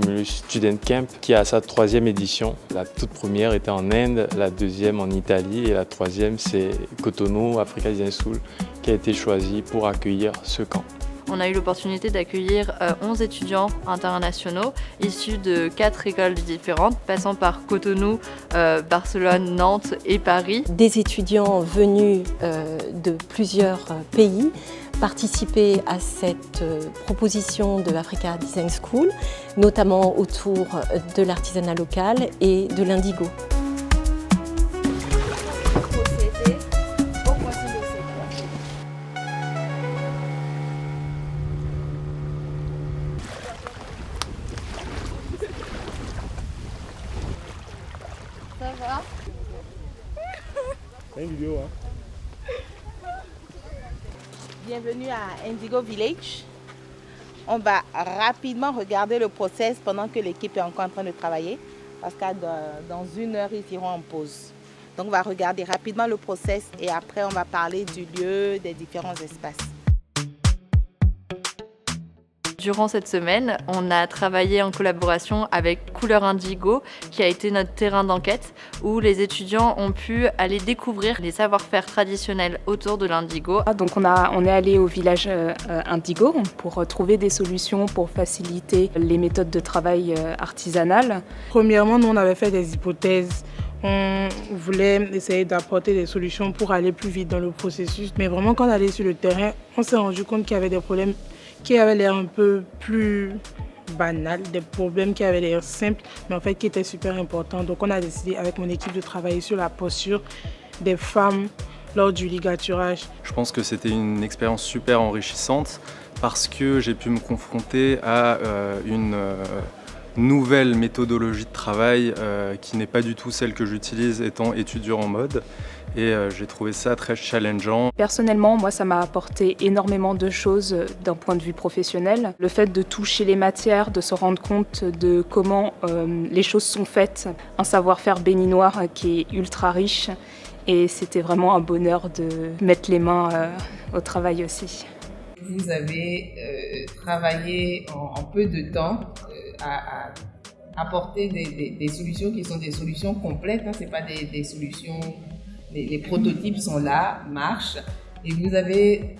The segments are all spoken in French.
Romulus Student Camp qui a sa 3e édition. La toute première était en Inde, la deuxième en Italie et la troisième c'est Cotonou, Africa Design School qui a été choisi pour accueillir ce camp. On a eu l'opportunité d'accueillir 11 étudiants internationaux issus de 4 écoles différentes, passant par Cotonou, Barcelone, Nantes et Paris. Des étudiants venus de plusieurs pays participer à cette proposition de Africa Design School, notamment autour de l'artisanat local et de l'indigo. Ça va? C'est une vidéo, hein? Bienvenue à Indigo Village. On va rapidement regarder le process pendant que l'équipe est encore en train de travailler parce que dans 1 heure, ils iront en pause. Donc on va regarder rapidement le process et après on va parler du lieu, des différents espaces. Durant cette semaine, on a travaillé en collaboration avec Couleur Indigo, qui a été notre terrain d'enquête, où les étudiants ont pu aller découvrir les savoir-faire traditionnels autour de l'indigo. Donc on est allé au village Indigo pour trouver des solutions pour faciliter les méthodes de travail artisanales. Premièrement, nous on avait fait des hypothèses. On voulait essayer d'apporter des solutions pour aller plus vite dans le processus. Mais vraiment, quand on allait sur le terrain, on s'est rendu compte qu'il y avait des problèmes qui avaient l'air un peu plus banals, des problèmes qui avaient l'air simples, mais en fait qui étaient super importants. Donc on a décidé avec mon équipe de travailler sur la posture des femmes lors du ligaturage. Je pense que c'était une expérience super enrichissante parce que j'ai pu me confronter à une nouvelle méthodologie de travail qui n'est pas du tout celle que j'utilise étant étudiant en mode. Et j'ai trouvé ça très challengeant. Personnellement, moi, ça m'a apporté énormément de choses d'un point de vue professionnel. Le fait de toucher les matières, de se rendre compte de comment les choses sont faites, un savoir-faire béninois qui est ultra riche. Et c'était vraiment un bonheur de mettre les mains au travail aussi. Vous avez travaillé en peu de temps à apporter des solutions qui sont des solutions complètes, hein. Ce n'est pas des solutions... Les prototypes sont là, marchent, et vous avez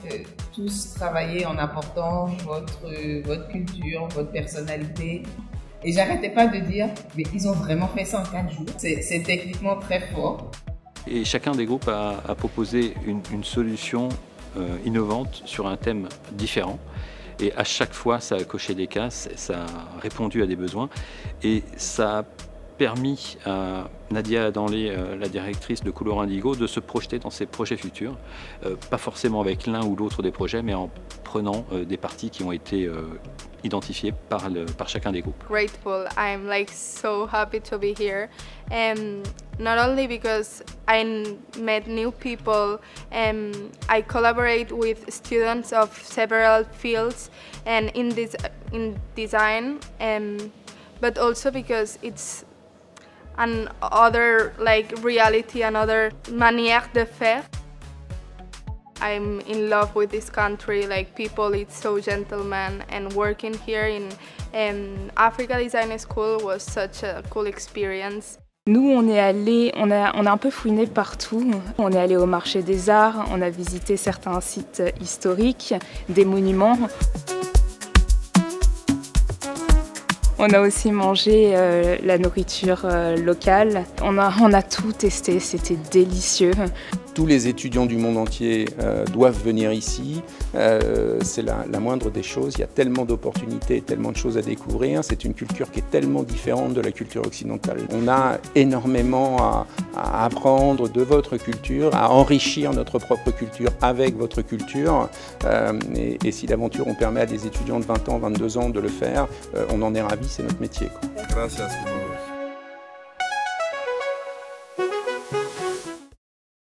tous travaillé en apportant votre culture, votre personnalité. Et j'arrêtais pas de dire, mais ils ont vraiment fait ça en 4 jours. C'est techniquement très fort. Et chacun des groupes a proposé une solution innovante sur un thème différent. Et à chaque fois, ça a coché des cases, ça a répondu à des besoins, et ça a permis à Nadia Danlé, la directrice de Couleur Indigo, de se projeter dans ses projets futurs, pas forcément avec l'un ou l'autre des projets, mais en prenant des parties qui ont été identifiées par chacun des groupes. Grateful. I'm like so happy to be here, not only because I met new people, I collaborate with students of several fields and in design, but also because it's another like reality, another manière de faire. I'm in love with this country, like people, it's so gentleman, and working here in Africa Design School was such a cool experience. Nous, on a un peu fouiné partout. On est allé au marché des arts, on a visité certains sites historiques, des monuments. On a aussi mangé la nourriture locale. On a tout testé, c'était délicieux. Tous les étudiants du monde entier doivent venir ici. C'est la moindre des choses. Il y a tellement d'opportunités, tellement de choses à découvrir. C'est une culture qui est tellement différente de la culture occidentale. On a énormément à apprendre de votre culture, à enrichir notre propre culture avec votre culture. Et si l'aventure, on permet à des étudiants de 20 ans, 22 ans de le faire, on en est ravis, c'est notre métier, quoi. Gracias.